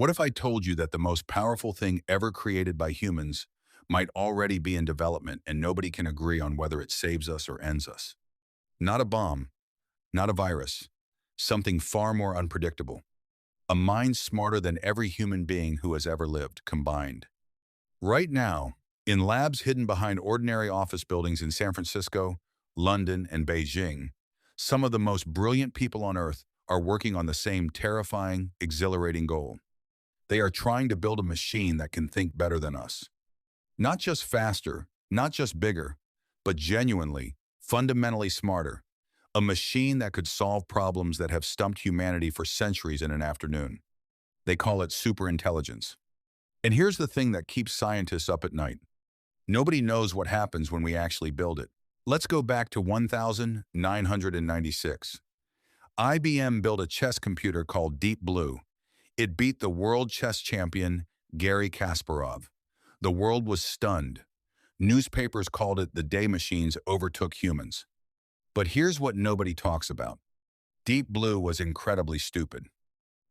What if I told you that the most powerful thing ever created by humans might already be in development and nobody can agree on whether it saves us or ends us? Not a bomb, not a virus, something far more unpredictable. A mind smarter than every human being who has ever lived, combined. Right now, in labs hidden behind ordinary office buildings in San Francisco, London, and Beijing, some of the most brilliant people on Earth are working on the same terrifying, exhilarating goal. They are trying to build a machine that can think better than us. Not just faster, not just bigger, but genuinely, fundamentally smarter. A machine that could solve problems that have stumped humanity for centuries in an afternoon. They call it superintelligence. And here's the thing that keeps scientists up at night. Nobody knows what happens when we actually build it. Let's go back to 1996. IBM built a chess computer called Deep Blue. It beat the world chess champion, Garry Kasparov. The world was stunned. Newspapers called it the day machines overtook humans. But here's what nobody talks about. Deep Blue was incredibly stupid.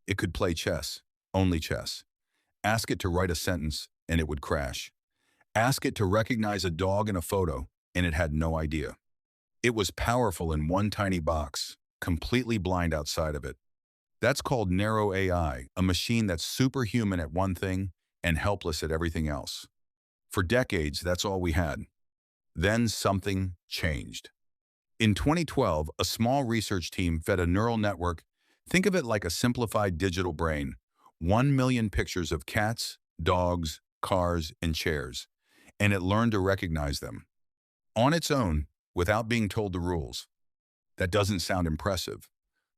It could play chess, only chess. Ask it to write a sentence, and it would crash. Ask it to recognize a dog in a photo, and it had no idea. It was powerful in one tiny box, completely blind outside of it. That's called narrow AI, a machine that's superhuman at one thing and helpless at everything else. For decades, that's all we had. Then something changed. In 2012, a small research team fed a neural network, think of it like a simplified digital brain, 1 million pictures of cats, dogs, cars, and chairs, and it learned to recognize them. On its own, without being told the rules. That doesn't sound impressive,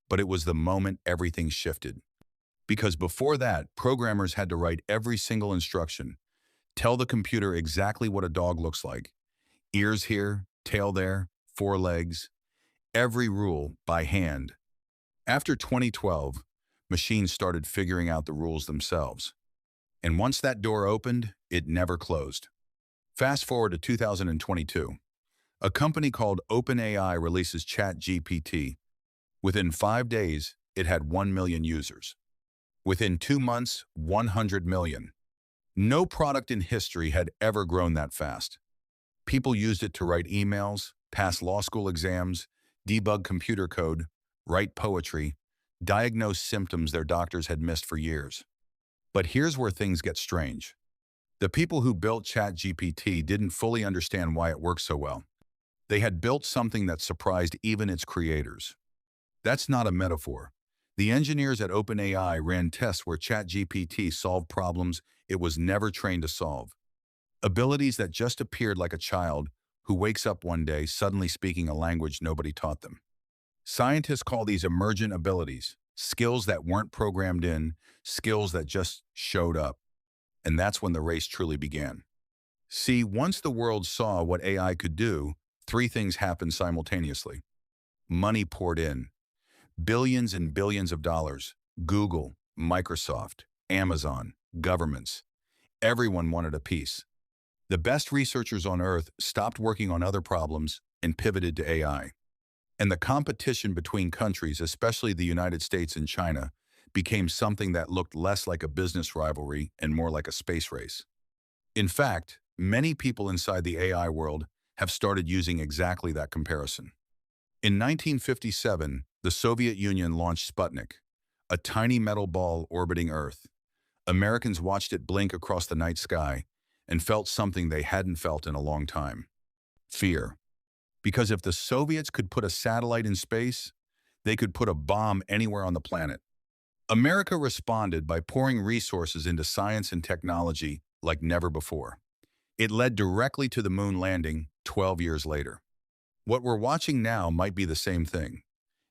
but it was the moment everything shifted. Because before that, programmers had to write every single instruction, tell the computer exactly what a dog looks like, ears here, tail there, 4 legs, every rule by hand. After 2012, machines started figuring out the rules themselves. And once that door opened, it never closed. Fast forward to 2022. A company called OpenAI releases ChatGPT. Within 5 days, it had 1 million users. Within 2 months, 100 million. No product in history had ever grown that fast. People used it to write emails, pass law school exams, debug computer code, write poetry, diagnose symptoms their doctors had missed for years. But here's where things get strange. The people who built ChatGPT didn't fully understand why it worked so well. They had built something that surprised even its creators. That's not a metaphor. The engineers at OpenAI ran tests where ChatGPT solved problems it was never trained to solve. Abilities that just appeared like a child who wakes up one day suddenly speaking a language nobody taught them. Scientists call these emergent abilities, skills that weren't programmed in, skills that just showed up. And that's when the race truly began. See, once the world saw what AI could do, 3 things happened simultaneously. Money poured in. Billions and billions of dollars. Google, Microsoft, Amazon, governments. Everyone wanted a piece. The best researchers on Earth stopped working on other problems and pivoted to AI. And the competition between countries, especially the United States and China, became something that looked less like a business rivalry and more like a space race. In fact, many people inside the AI world have started using exactly that comparison. In 1957, the Soviet Union launched Sputnik, a tiny metal ball orbiting Earth. Americans watched it blink across the night sky and felt something they hadn't felt in a long time. Fear. Because if the Soviets could put a satellite in space, they could put a bomb anywhere on the planet. America responded by pouring resources into science and technology like never before. It led directly to the moon landing 12 years later. What we're watching now might be the same thing,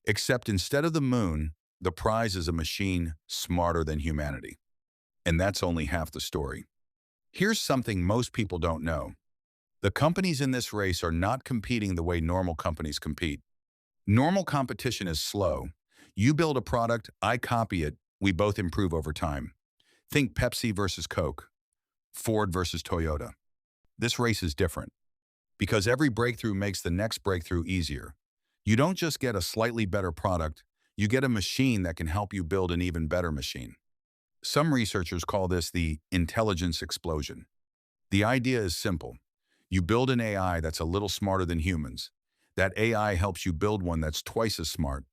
except instead of the moon, the prize is a machine smarter than humanity. And that's only half the story. Here's something most people don't know. The companies in this race are not competing the way normal companies compete. Normal competition is slow. You build a product, I copy it, we both improve over time. Think Pepsi versus Coke, Ford versus Toyota. This race is different because every breakthrough makes the next breakthrough easier. You don't just get a slightly better product, you get a machine that can help you build an even better machine. Some researchers call this the intelligence explosion. The idea is simple. You build an AI that's a little smarter than humans. That AI helps you build one that's twice as smart.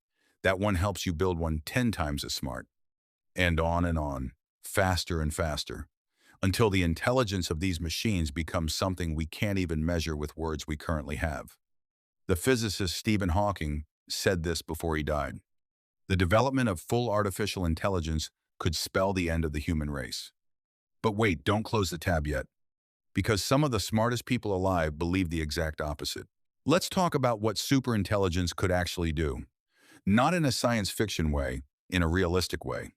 That one helps you build one 10 times as smart. And on, faster and faster, until the intelligence of these machines becomes something we can't even measure with words we currently have. The physicist Stephen Hawking said this before he died. The development of full artificial intelligence could spell the end of the human race. But wait, don't close the tab yet, because some of the smartest people alive believe the exact opposite. Let's talk about what superintelligence could actually do. Not in a science fiction way, in a realistic way.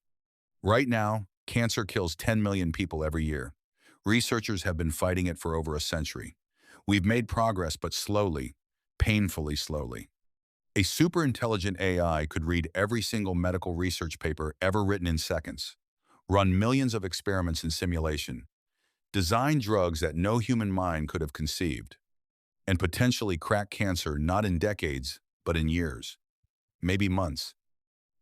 Right now, cancer kills 10 million people every year. Researchers have been fighting it for over a century. We've made progress, but slowly, painfully slowly. A superintelligent AI could read every single medical research paper ever written in seconds, run millions of experiments in simulation, design drugs that no human mind could have conceived, and potentially crack cancer not in decades, but in years, maybe months.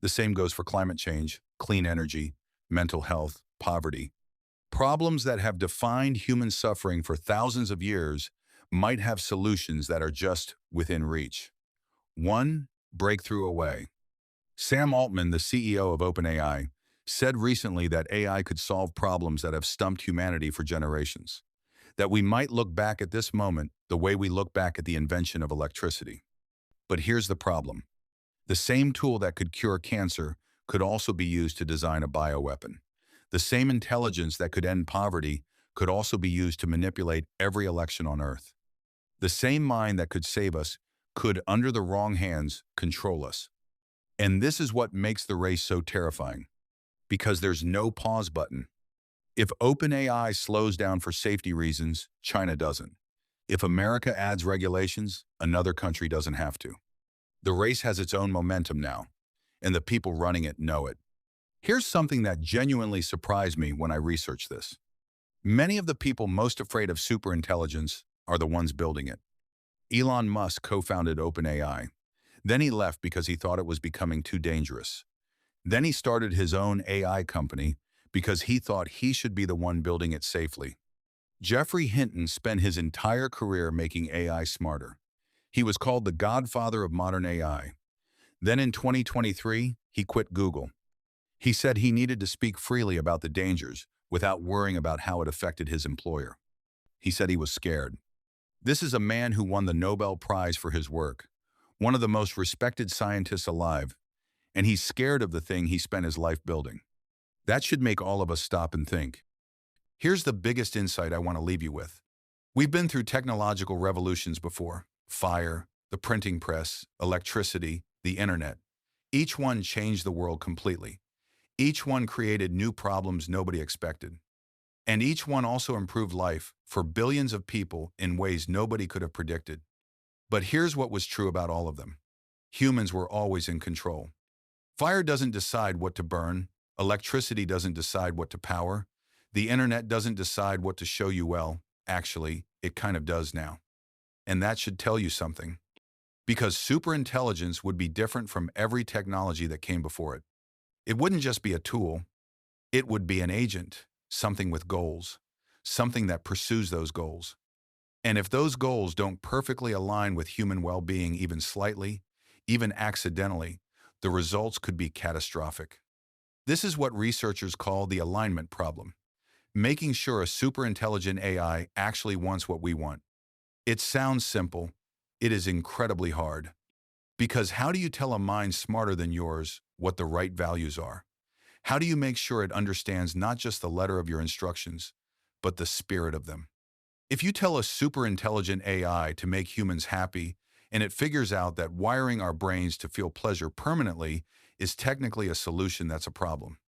The same goes for climate change, clean energy, mental health, poverty. Problems that have defined human suffering for thousands of years might have solutions that are just within reach. One breakthrough away. Sam Altman, the CEO of OpenAI, said recently that AI could solve problems that have stumped humanity for generations. That we might look back at this moment the way we look back at the invention of electricity. But here's the problem. The same tool that could cure cancer could also be used to design a bioweapon. The same intelligence that could end poverty could also be used to manipulate every election on Earth. The same mind that could save us could, under the wrong hands, control us. And this is what makes the race so terrifying, because there's no pause button. If OpenAI slows down for safety reasons, China doesn't. If America adds regulations, another country doesn't have to. The race has its own momentum now, and the people running it know it. Here's something that genuinely surprised me when I researched this. Many of the people most afraid of superintelligence are the ones building it. Elon Musk co-founded OpenAI. Then he left because he thought it was becoming too dangerous. Then he started his own AI company because he thought he should be the one building it safely. Geoffrey Hinton spent his entire career making AI smarter. He was called the godfather of modern AI. Then in 2023, he quit Google. He said he needed to speak freely about the dangers without worrying about how it affected his employer. He said he was scared. This is a man who won the Nobel Prize for his work, one of the most respected scientists alive, and he's scared of the thing he spent his life building. That should make all of us stop and think. Here's the biggest insight I want to leave you with. We've been through technological revolutions before: fire, the printing press, electricity, the internet. Each one changed the world completely. Each one created new problems nobody expected. And each one also improved life for billions of people in ways nobody could have predicted. But here's what was true about all of them. Humans were always in control. Fire doesn't decide what to burn. Electricity doesn't decide what to power. The internet doesn't decide what to show you well. Actually, it kind of does now. And that should tell you something. Because superintelligence would be different from every technology that came before it. It wouldn't just be a tool. It would be an agent, something with goals, something that pursues those goals. And if those goals don't perfectly align with human well-being even slightly, even accidentally, the results could be catastrophic. This is what researchers call the alignment problem, making sure a superintelligent AI actually wants what we want. It sounds simple. It is incredibly hard. Because how do you tell a mind smarter than yours what the right values are? How do you make sure it understands not just the letter of your instructions, but the spirit of them? If you tell a superintelligent AI to make humans happy, and it figures out that wiring our brains to feel pleasure permanently is technically a solution, that's a problem.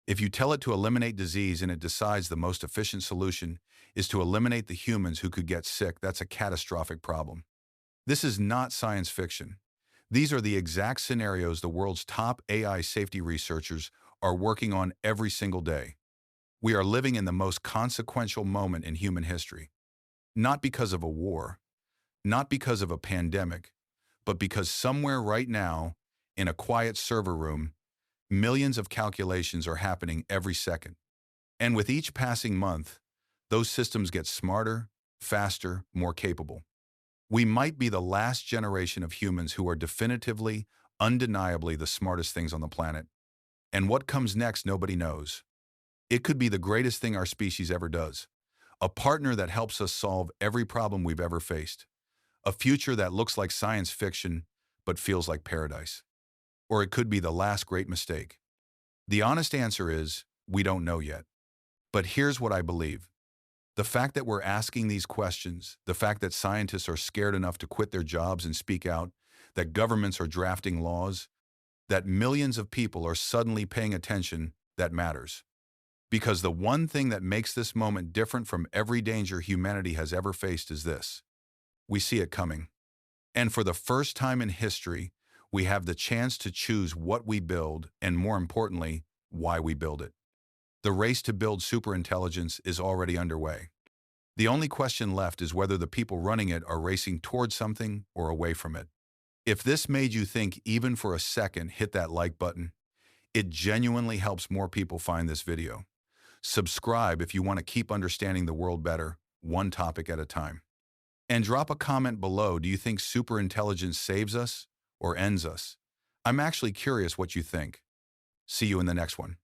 If you tell it to eliminate disease and it decides the most efficient solution is to eliminate the humans who could get sick, that's a catastrophic problem. This is not science fiction. These are the exact scenarios the world's top AI safety researchers are working on every single day. We are living in the most consequential moment in human history. Not because of a war, not because of a pandemic, but because somewhere right now, in a quiet server room, Millions of calculations are happening every second. And with each passing month, those systems get smarter, faster, more capable. We might be the last generation of humans who are definitively, undeniably the smartest things on the planet. And what comes next, nobody knows. It could be the greatest thing our species ever does. A partner that helps us solve every problem we've ever faced. A future that looks like science fiction, but feels like paradise. Or it could be the last great mistake. The honest answer is, we don't know yet. But here's what I believe. The fact that we're asking these questions, the fact that scientists are scared enough to quit their jobs and speak out, that governments are drafting laws, that millions of people are suddenly paying attention, that matters. Because the one thing that makes this moment different from every danger humanity has ever faced is this. We see it coming. And for the first time in history, we have the chance to choose what we build and, more importantly, why we build it. The race to build superintelligence is already underway. The only question left is whether the people running it are racing towards something or away from it. If this made you think even for a second, hit that like button. It genuinely helps more people find this video. Subscribe if you want to keep understanding the world better, one topic at a time. And drop a comment below. Do you think superintelligence saves us or ends us? I'm actually curious what you think. See you in the next one.